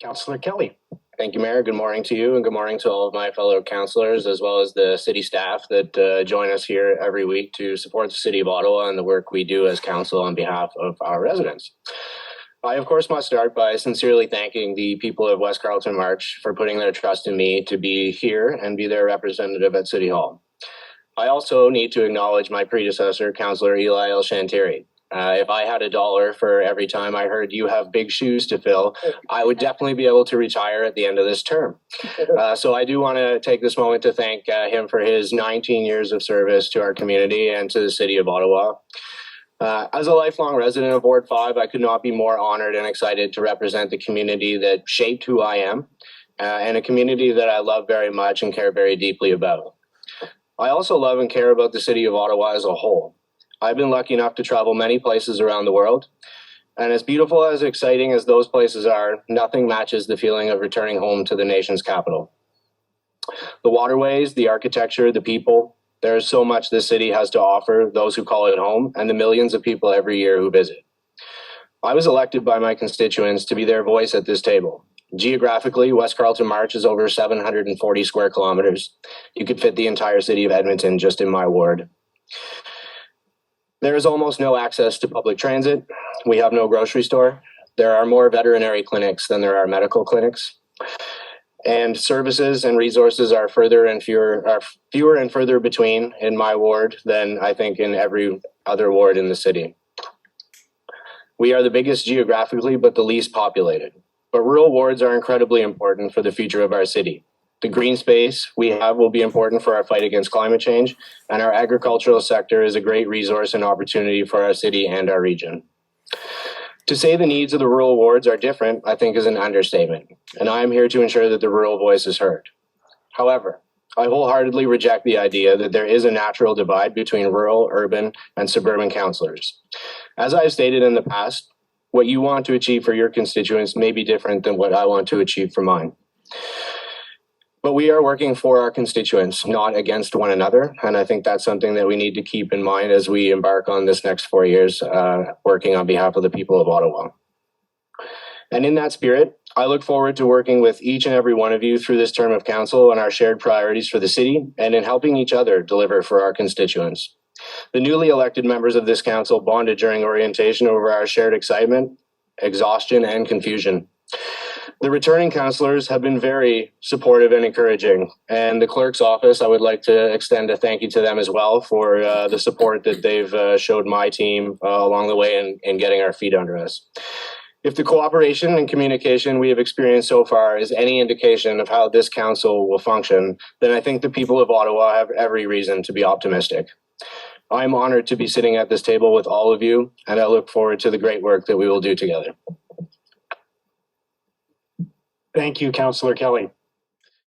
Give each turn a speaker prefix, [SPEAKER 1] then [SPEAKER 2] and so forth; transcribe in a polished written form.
[SPEAKER 1] Councillor Kelly.
[SPEAKER 2] Thank you, Mayor. Good morning to you, and good morning to all of my fellow councillors, as well as the city staff that join us here every week to support the City of Ottawa and the work we do as council on behalf of our residents. I, of course, must start by sincerely thanking the people of West Carleton March for putting their trust in me to be here and be their representative at City Hall. I also need to acknowledge my predecessor, Councillor Eli El-Shantiri. If I had $1 for every time I heard you have big shoes to fill, I would definitely be able to retire at the end of this term. So I do want to take this moment to thank him for his 19 years of service to our community and to the City of Ottawa. As a lifelong resident of Ward 5, I could not be more honored and excited to represent the community that shaped who I am, and a community that I love very much and care very deeply about. I also love and care about the City of Ottawa as a whole. I've been lucky enough to travel many places around the world, and as beautiful as exciting as those places are, nothing matches the feeling of returning home to the nation's capital. The waterways, the architecture, the people, there is so much this city has to offer those who call it home and the millions of people every year who visit. I was elected by my constituents to be their voice at this table. Geographically, West Carleton March is over 740 square kilometers. You could fit the entire city of Edmonton just in my ward. There is almost no access to public transit. We have no grocery store. There are more veterinary clinics than there are medical clinics. And services and resources are fewer and further between in my ward than I think in every other ward in the city. We are the biggest geographically, but the least populated. But rural wards are incredibly important for the future of our city. The green space we have will be important for our fight against climate change, and our agricultural sector is a great resource and opportunity for our city and our region. To say the needs of the rural wards are different, I think is an understatement, and I am here to ensure that the rural voice is heard. However, I wholeheartedly reject the idea that there is a natural divide between rural, urban, and suburban councillors. As I've stated in the past, what you want to achieve for your constituents may be different than what I want to achieve for mine. But we are working for our constituents, not against one another. And I think that's something that we need to keep in mind as we embark on this next 4 years, working on behalf of the people of Ottawa. And in that spirit, I look forward to working with each and every one of you through this term of council on our shared priorities for the city and in helping each other deliver for our constituents. The newly elected members of this council bonded during orientation over our shared excitement, exhaustion, and confusion. The returning councillors have been very supportive and encouraging, and the clerk's office, I would like to extend a thank you to them as well for the support that they've showed my team along the way in getting our feet under us. If the cooperation and communication we have experienced so far is any indication of how this council will function, then I think the people of Ottawa have every reason to be optimistic. I'm honored to be sitting at this table with all of you, and I look forward to the great work that we will do together.
[SPEAKER 1] Thank you, Councillor Kelly.